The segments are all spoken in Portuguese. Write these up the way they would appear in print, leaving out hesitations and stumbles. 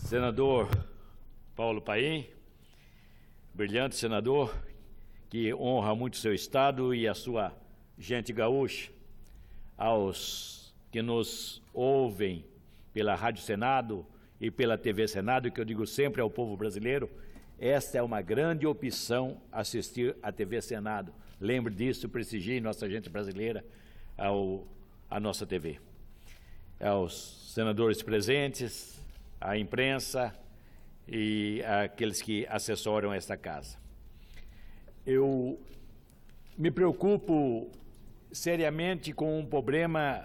Senador Paulo Paim, brilhante senador, que honra muito seu estado e a sua gente gaúcha, aos que nos ouvem pela Rádio Senado e pela TV Senado, que eu digo sempre ao povo brasileiro, esta é uma grande opção assistir à TV Senado. Lembre disso, prestigie nossa gente brasileira à nossa TV. Aos senadores presentes, à imprensa e àqueles que assessoram esta casa. Eu me preocupo seriamente com um problema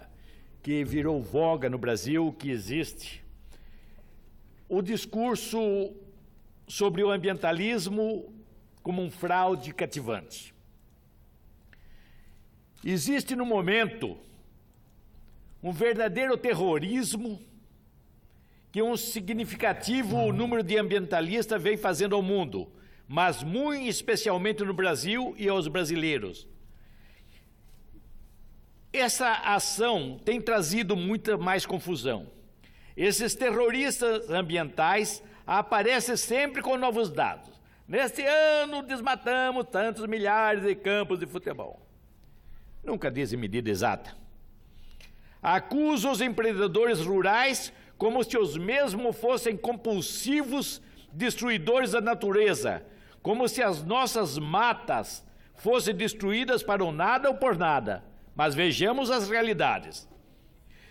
que virou voga no Brasil, que existe. O discurso sobre o ambientalismo como um fraude cativante. Existe no momento um verdadeiro terrorismo que um significativo número de ambientalistas vem fazendo ao mundo, mas muito especialmente no Brasil e aos brasileiros. Essa ação tem trazido muita mais confusão. Esses terroristas ambientais aparecem sempre com novos dados. Neste ano desmatamos tantos milhares de campos de futebol. Nunca dizem medida exata. Acusa os empreendedores rurais como se os mesmos fossem compulsivos destruidores da natureza, como se as nossas matas fossem destruídas para o nada ou por nada. Mas vejamos as realidades.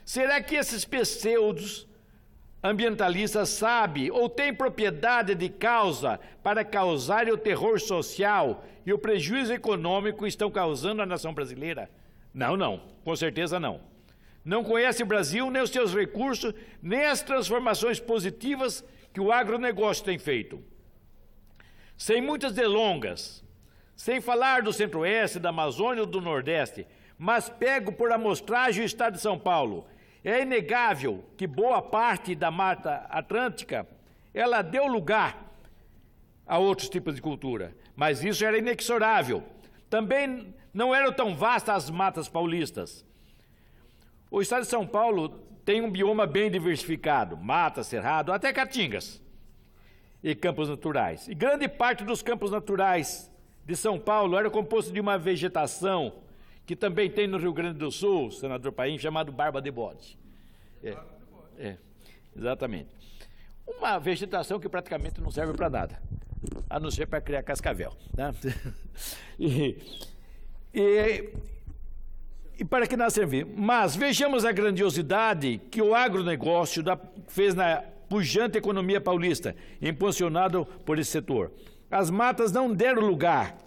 Será que esses pseudos ambientalistas sabem ou têm propriedade de causa para causar o terror social e o prejuízo econômico que estão causando à nação brasileira? Não, com certeza não. Não conhece o Brasil, nem os seus recursos, nem as transformações positivas que o agronegócio tem feito. Sem muitas delongas, sem falar do Centro-Oeste, da Amazônia ou do Nordeste, mas pego por amostragem o estado de São Paulo. É inegável que boa parte da Mata Atlântica, ela deu lugar a outros tipos de cultura, mas isso era inexorável. Também não eram tão vastas as matas paulistas. O estado de São Paulo tem um bioma bem diversificado, mata, cerrado, até caatingas e campos naturais. E grande parte dos campos naturais de São Paulo era composto de uma vegetação que também tem no Rio Grande do Sul, senador Paim, chamado barba de bode. Exatamente. Uma vegetação que praticamente não serve para nada, a não ser para criar cascavel. Né? E para que nós servimos? Mas vejamos a grandiosidade que o agronegócio fez na pujante economia paulista, impulsionado por esse setor. As matas não deram lugar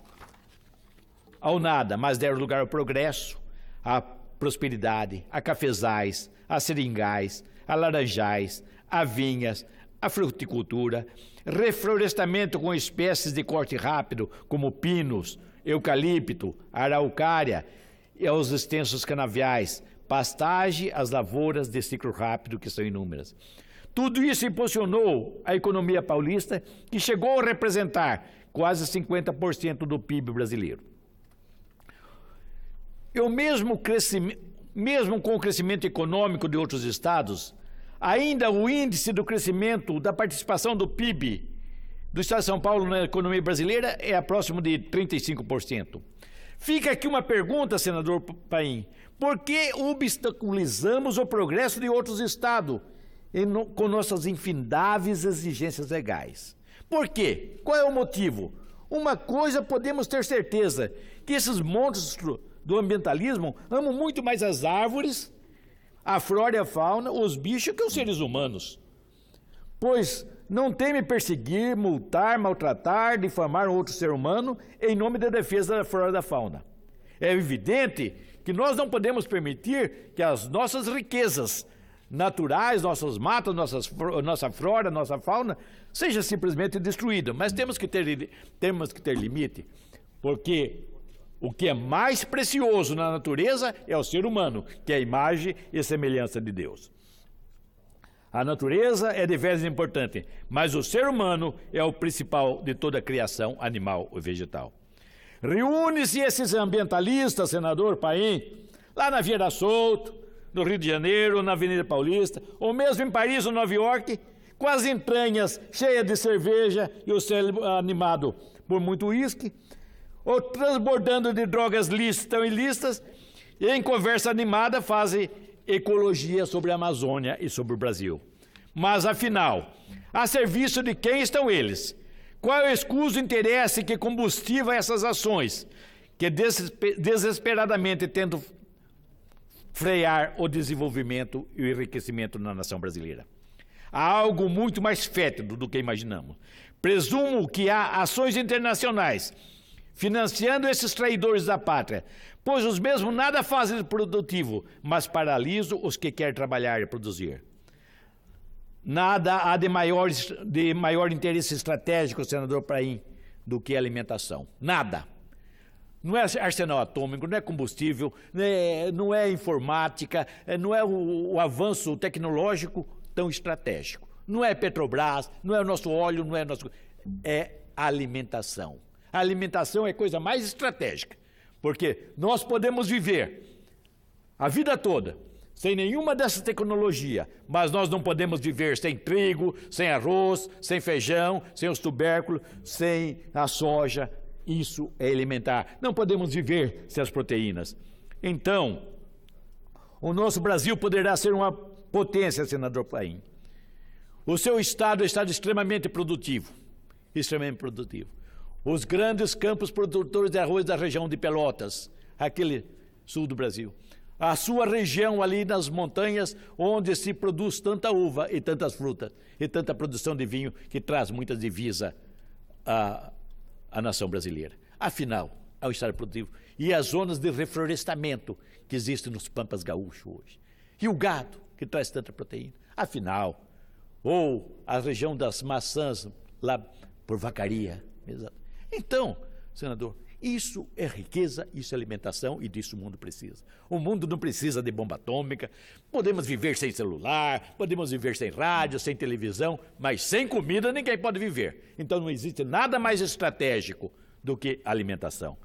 ao nada, mas deram lugar ao progresso, à prosperidade, a cafezais, a seringais, a laranjais, a vinhas, a fruticultura, reflorestamento com espécies de corte rápido, como pinos, eucalipto, araucária, e aos extensos canaviais, pastagem, as lavouras de ciclo rápido, que são inúmeras. Tudo isso impulsionou a economia paulista, que chegou a representar quase 50% do PIB brasileiro. Mesmo com o crescimento econômico de outros estados, ainda o índice do crescimento da participação do PIB do estado de São Paulo na economia brasileira é próximo de 35%. Fica aqui uma pergunta, senador Paim: por que obstaculizamos o progresso de outros estados com nossas infindáveis exigências legais? Por quê? Qual é o motivo? Uma coisa podemos ter certeza, que esses monstros do ambientalismo amam muito mais as árvores, a flora e a fauna, os bichos, que os seres humanos. Pois não temem perseguir, multar, maltratar, difamar outro ser humano em nome da defesa da flora e da fauna. É evidente que nós não podemos permitir que as nossas riquezas naturais, nossas matas, nossa flora, nossa fauna, seja simplesmente destruída. Mas temos que ter limite, porque o que é mais precioso na natureza é o ser humano, que é a imagem e semelhança de Deus. A natureza é deveras importante, mas o ser humano é o principal de toda a criação animal e vegetal. Reúne-se esses ambientalistas, senador Paim, lá na Vieira Solto, no Rio de Janeiro, na Avenida Paulista, ou mesmo em Paris ou Nova York, com as entranhas cheias de cerveja e o cérebro animado por muito uísque, ou transbordando de drogas lícitas ou ilícitas, e em conversa animada fazem ecologia sobre a Amazônia e sobre o Brasil. Mas, afinal, a serviço de quem estão eles? Qual é o escuso interesse que combustiva essas ações, que desesperadamente tentam frear o desenvolvimento e o enriquecimento na nação brasileira? Há algo muito mais fétido do que imaginamos. Presumo que há ações internacionais financiando esses traidores da pátria, pois os mesmos nada fazem de produtivo, mas paralisam os que querem trabalhar e produzir. Nada há de maior interesse estratégico, senador Paim, do que a alimentação. Nada. Não é arsenal atômico, não é combustível, não é informática, não é o avanço tecnológico tão estratégico. Não é Petrobras, não é o nosso óleo, não é o nosso... É a alimentação. A alimentação é a coisa mais estratégica, porque nós podemos viver a vida toda sem nenhuma dessas tecnologias, mas nós não podemos viver sem trigo, sem arroz, sem feijão, sem os tubérculos, sem a soja. Isso é elementar. Não podemos viver sem as proteínas. Então, o nosso Brasil poderá ser uma potência, senador Paim. O seu estado é um estado extremamente produtivo. Extremamente produtivo. Os grandes campos produtores de arroz da região de Pelotas, aquele sul do Brasil. A sua região ali nas montanhas, onde se produz tanta uva e tantas frutas, e tanta produção de vinho, que traz muita divisa à nação brasileira. Afinal, é o estado produtivo. E as zonas de reflorestamento que existem nos pampas gaúchos hoje. E o gado, que traz tanta proteína. Afinal, ou a região das maçãs, lá por Vacaria. Então, senador, isso é riqueza, isso é alimentação e disso o mundo precisa. O mundo não precisa de bomba atômica, podemos viver sem celular, podemos viver sem rádio, sem televisão, mas sem comida ninguém pode viver. Então não existe nada mais estratégico do que a alimentação.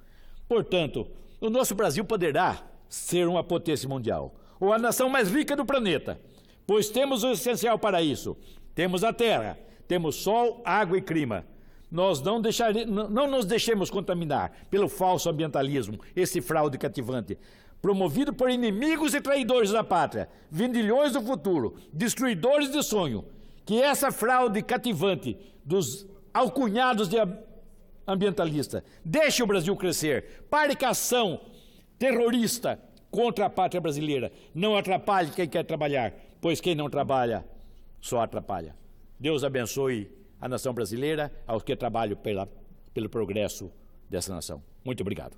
Portanto, o nosso Brasil poderá ser uma potência mundial, ou a nação mais rica do planeta, pois temos o essencial para isso. Temos a terra, temos sol, água e clima. Nós não nos deixemos contaminar pelo falso ambientalismo, esse fraude cativante, promovido por inimigos e traidores da pátria, vendilhões do futuro, destruidores de sonho, que essa fraude cativante dos alcunhados de ambientalista deixe o Brasil crescer. Pare com a ação terrorista contra a pátria brasileira. Não atrapalhe quem quer trabalhar, pois quem não trabalha só atrapalha. Deus abençoe a nação brasileira, aos que trabalham pelo progresso dessa nação. Muito obrigado.